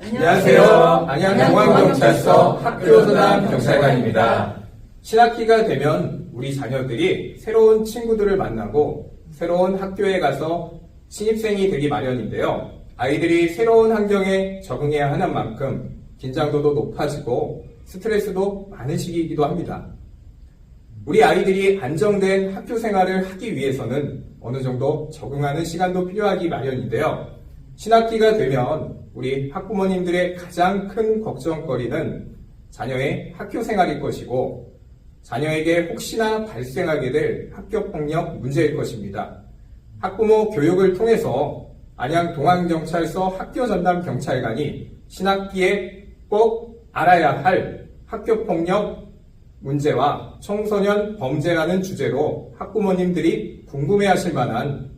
안녕하세요. 안양공항경찰서 학교전담 경찰관입니다. 신학기가 되면 우리 자녀들이 새로운 친구들을 만나고 새로운 학교에 가서 신입생이 되기 마련인데요. 아이들이 새로운 환경에 적응해야 하는 만큼 긴장도도 높아지고 스트레스도 많은 시기이기도 합니다. 우리 아이들이 안정된 학교 생활을 하기 위해서는 어느 정도 적응하는 시간도 필요하기 마련인데요. 신학기가 되면 우리 학부모님들의 가장 큰 걱정거리는 자녀의 학교 생활일 것이고 자녀에게 혹시나 발생하게 될 학교폭력 문제일 것입니다. 학부모 교육을 통해서 안양동안경찰서 학교전담경찰관이 신학기에 꼭 알아야 할 학교폭력 문제와 청소년 범죄라는 주제로 학부모님들이 궁금해하실 만한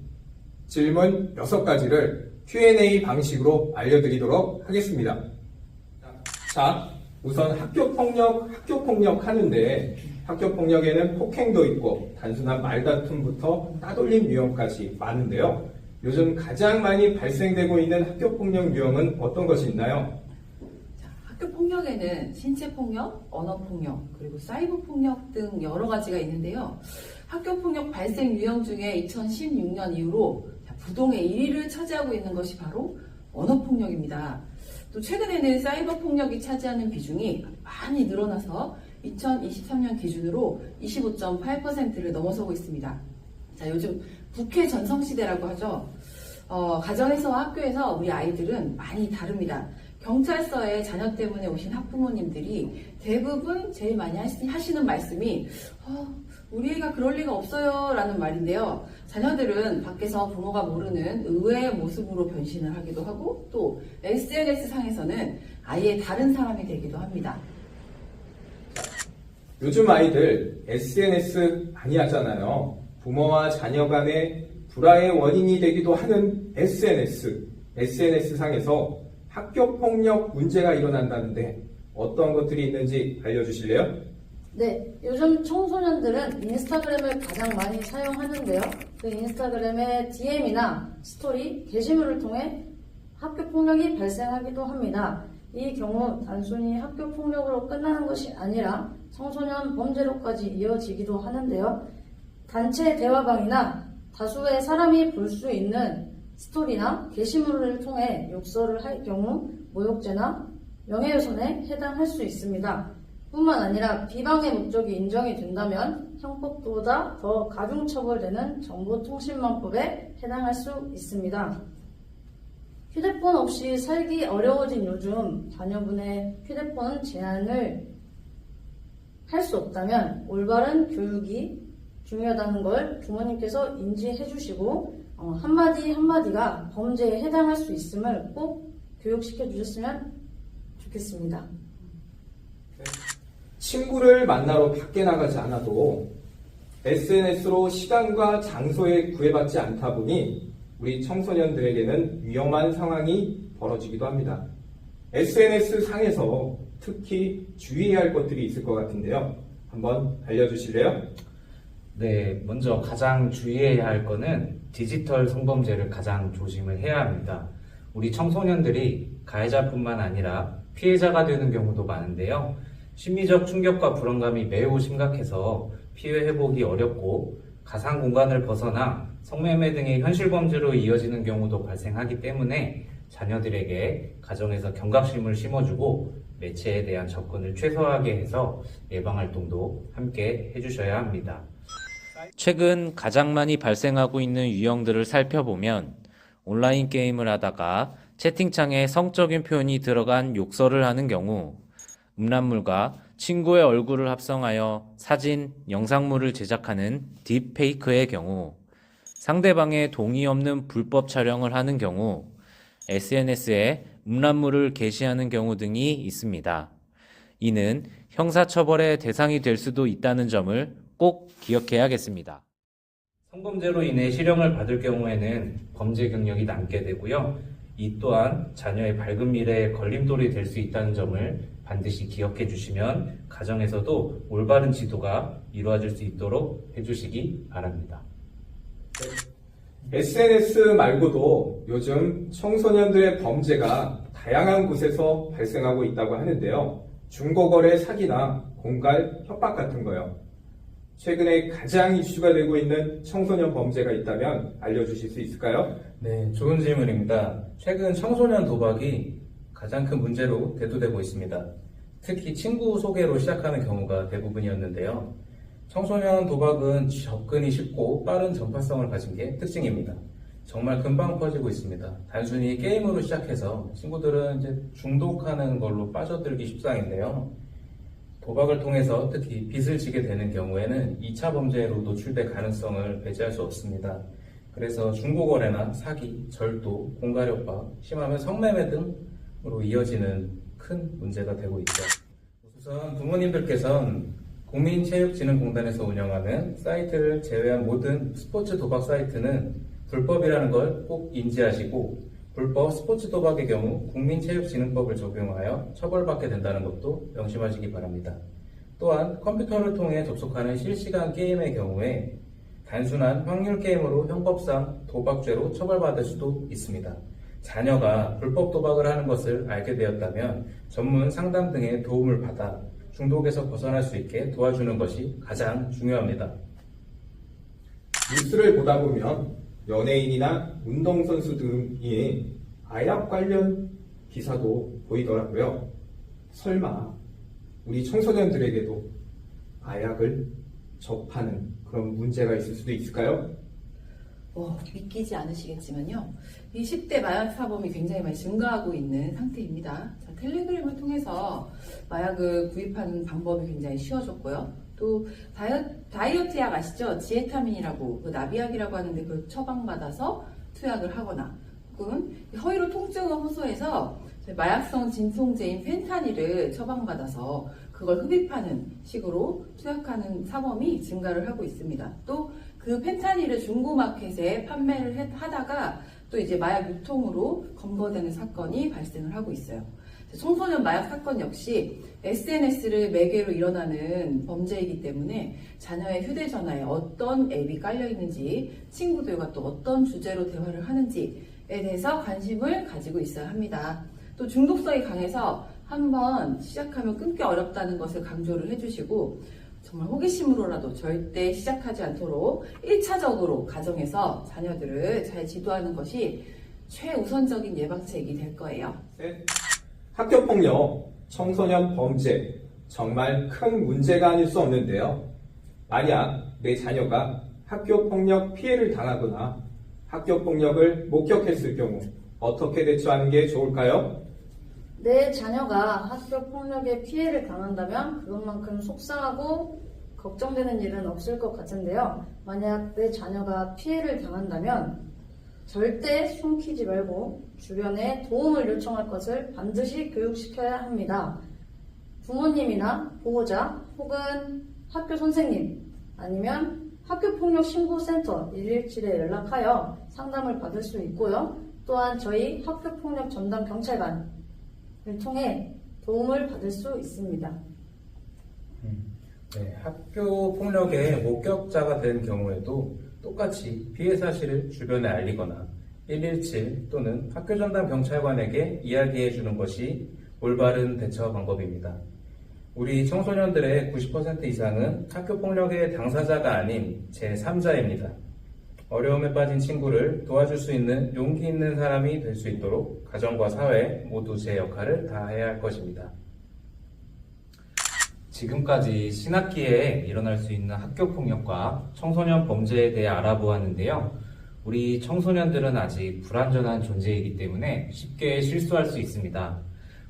질문 6가지를 Q&A 방식으로 알려드리도록 하겠습니다. 자, 우선 학교폭력 하는데 학교폭력에는 폭행도 있고 단순한 말다툼부터 따돌림 유형까지 많은데요. 요즘 가장 많이 발생되고 있는 학교폭력 유형은 어떤 것이 있나요? 학교폭력에는 신체폭력, 언어폭력, 그리고 사이버폭력 등 여러 가지가 있는데요. 학교폭력 발생 유형 중에 2016년 이후로 부동의 1위를 차지하고 있는 것이 바로 언어폭력입니다. 또 최근에는 사이버폭력이 차지하는 비중이 많이 늘어나서 2023년 기준으로 25.8%를 넘어서고 있습니다. 자, 요즘 북해 전성시대라고 하죠. 가정에서와 학교에서 우리 아이들은 많이 다릅니다. 경찰서에 자녀 때문에 오신 학부모님들이 대부분 제일 많이 하시는 말씀이 우리 애가 그럴 리가 없어요 라는 말인데요. 자녀들은 밖에서 부모가 모르는 의외의 모습으로 변신을 하기도 하고 또 SNS 상에서는 아예 다른 사람이 되기도 합니다. 요즘 아이들 SNS 많이 하잖아요. 부모와 자녀 간의 불화의 원인이 되기도 하는 SNS 상에서 학교폭력 문제가 일어난다는데 어떤 것들이 있는지 알려주실래요? 네, 요즘 청소년들은 인스타그램을 가장 많이 사용하는데요. 그 인스타그램의 DM이나 스토리, 게시물을 통해 학교폭력이 발생하기도 합니다. 이 경우 단순히 학교폭력으로 끝나는 것이 아니라 청소년 범죄로까지 이어지기도 하는데요. 단체 대화방이나 다수의 사람이 볼 수 있는 스토리나 게시물을 통해 욕설을 할 경우 모욕죄나 명예훼손에 해당할 수 있습니다. 뿐만 아니라 비방의 목적이 인정이 된다면 형법보다 더 가중처벌되는 정보통신망법에 해당할 수 있습니다. 휴대폰 없이 살기 어려워진 요즘 자녀분의 휴대폰 제한을 할 수 없다면 올바른 교육이 중요하다는 걸 부모님께서 인지해 주시고 한마디 한마디가 범죄에 해당할 수 있음을 꼭 교육시켜 주셨으면 좋겠습니다. 친구를 만나러 밖에 나가지 않아도 SNS로 시간과 장소에 구애받지 않다 보니 우리 청소년들에게는 위험한 상황이 벌어지기도 합니다. SNS 상에서 특히 주의해야 할 것들이 있을 것 같은데요. 한번 알려주실래요? 네, 먼저 가장 주의해야 할 거는 디지털 성범죄를 가장 조심을 해야 합니다. 우리 청소년들이 가해자뿐만 아니라 피해자가 되는 경우도 많은데요. 심리적 충격과 불안감이 매우 심각해서 피해 회복이 어렵고 가상 공간을 벗어나 성매매 등의 현실 범죄로 이어지는 경우도 발생하기 때문에 자녀들에게 가정에서 경각심을 심어주고 매체에 대한 접근을 최소화하게 해서 예방활동도 함께 해주셔야 합니다. 최근 가장 많이 발생하고 있는 유형들을 살펴보면 온라인 게임을 하다가 채팅창에 성적인 표현이 들어간 욕설을 하는 경우, 음란물과 친구의 얼굴을 합성하여 사진, 영상물을 제작하는 딥페이크의 경우, 상대방의 동의 없는 불법 촬영을 하는 경우, SNS에 음란물을 게시하는 경우 등이 있습니다. 이는 형사처벌의 대상이 될 수도 있다는 점을 꼭 기억해야겠습니다. 성범죄로 인해 실형을 받을 경우에는 범죄 경력이 남게 되고요. 이 또한 자녀의 밝은 미래에 걸림돌이 될 수 있다는 점을 반드시 기억해 주시면 가정에서도 올바른 지도가 이루어질 수 있도록 해주시기 바랍니다. SNS 말고도 요즘 청소년들의 범죄가 다양한 곳에서 발생하고 있다고 하는데요. 중고거래 사기나 공갈, 협박 같은 거요. 최근에 가장 이슈가 되고 있는 청소년 범죄가 있다면 알려주실 수 있을까요? 네, 좋은 질문입니다. 최근 청소년 도박이 가장 큰 문제로 대두되고 있습니다. 특히 친구 소개로 시작하는 경우가 대부분이었는데요. 청소년 도박은 접근이 쉽고 빠른 전파성을 가진 게 특징입니다. 정말 금방 퍼지고 있습니다. 단순히 게임으로 시작해서 친구들은 이제 중독하는 걸로 빠져들기 십상인데요. 도박을 통해서 특히 빚을 지게 되는 경우에는 2차 범죄로 노출될 가능성을 배제할 수 없습니다. 그래서 중고거래나 사기, 절도, 공갈협박, 심하면 성매매 등으로 이어지는 큰 문제가 되고 있죠. 우선 부모님들께서는 국민체육진흥공단에서 운영하는 사이트를 제외한 모든 스포츠 도박 사이트는 불법이라는 걸 꼭 인지하시고 불법 스포츠 도박의 경우 국민체육진흥법을 적용하여 처벌받게 된다는 것도 명심하시기 바랍니다. 또한 컴퓨터를 통해 접속하는 실시간 게임의 경우에 단순한 확률 게임으로 형법상 도박죄로 처벌받을 수도 있습니다. 자녀가 불법 도박을 하는 것을 알게 되었다면 전문 상담 등의 도움을 받아 중독에서 벗어날 수 있게 도와주는 것이 가장 중요합니다. 뉴스를 보다 보면 연예인이나 운동선수 등이 마약 관련 기사도 보이더라고요. 설마 우리 청소년들에게도 마약을 접하는 그런 문제가 있을 수도 있을까요? 믿기지 않으시겠지만요. 이 10대 마약 사범이 굉장히 많이 증가하고 있는 상태입니다. 자, 텔레그램을 통해서 마약을 구입하는 방법이 굉장히 쉬워졌고요. 또 다이어트 약 아시죠? 지에타민이라고 그 나비약이라고 하는데 그걸 처방받아서 투약을 하거나 혹은 허위로 통증을 호소해서 마약성 진통제인 펜타닐을 처방받아서 그걸 흡입하는 식으로 투약하는 사범이 증가를 하고 있습니다. 또 그 펜타닐을 중고마켓에 판매를 하다가 또 이제 마약 유통으로 검거되는 사건이 발생을 하고 있어요. 청소년 마약 사건 역시 SNS를 매개로 일어나는 범죄이기 때문에 자녀의 휴대전화에 어떤 앱이 깔려 있는지, 친구들과 또 어떤 주제로 대화를 하는지에 대해서 관심을 가지고 있어야 합니다. 또 중독성이 강해서 한번 시작하면 끊기 어렵다는 것을 강조를 해주시고 정말 호기심으로라도 절대 시작하지 않도록 1차적으로 가정에서 자녀들을 잘 지도하는 것이 최우선적인 예방책이 될 거예요. 학교폭력, 청소년 범죄, 정말 큰 문제가 아닐 수 없는데요. 만약 내 자녀가 학교폭력 피해를 당하거나 학교폭력을 목격했을 경우 어떻게 대처하는 게 좋을까요? 내 자녀가 학교 폭력에 피해를 당한다면 그것만큼 속상하고 걱정되는 일은 없을 것 같은데요. 만약 내 자녀가 피해를 당한다면 절대 숨기지 말고 주변에 도움을 요청할 것을 반드시 교육시켜야 합니다. 부모님이나 보호자 혹은 학교 선생님 아니면 학교폭력신고센터 117에 연락하여 상담을 받을 수 있고요. 또한 저희 학교폭력 전담 경찰관을 통해 도움을 받을 수 있습니다. 네, 학교 폭력의 목격자가 된 경우에도 똑같이 피해 사실을 주변에 알리거나 117 또는 학교 전담 경찰관에게 이야기해 주는 것이 올바른 대처 방법입니다. 우리 청소년들의 90% 이상은 학교 폭력의 당사자가 아닌 제3자입니다. 어려움에 빠진 친구를 도와줄 수 있는 용기 있는 사람이 될 수 있도록 가정과 사회 모두 제 역할을 다해야 할 것입니다. 지금까지 신학기에 일어날 수 있는 학교폭력과 청소년 범죄에 대해 알아보았는데요. 우리 청소년들은 아직 불완전한 존재이기 때문에 쉽게 실수할 수 있습니다.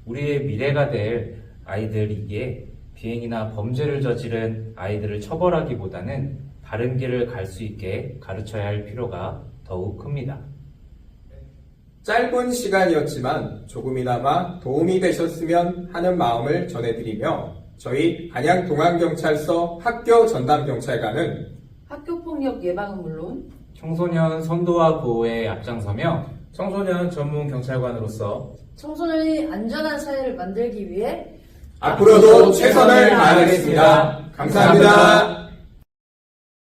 우리의 미래가 될 아이들이기에 비행이나 범죄를 저지른 아이들을 처벌하기보다는 바른 길을 갈 수 있게 가르쳐야 할 필요가 더욱 큽니다. 짧은 시간이었지만 조금이나마 도움이 되셨으면 하는 마음을 전해드리며 저희 안양동안경찰서 학교 전담경찰관은 학교폭력 예방은 물론 청소년 선도와 보호에 앞장서며 청소년 전문 경찰관으로서 청소년이 안전한 사회를 만들기 위해 앞으로도 최선을 다하겠습니다. 감사합니다.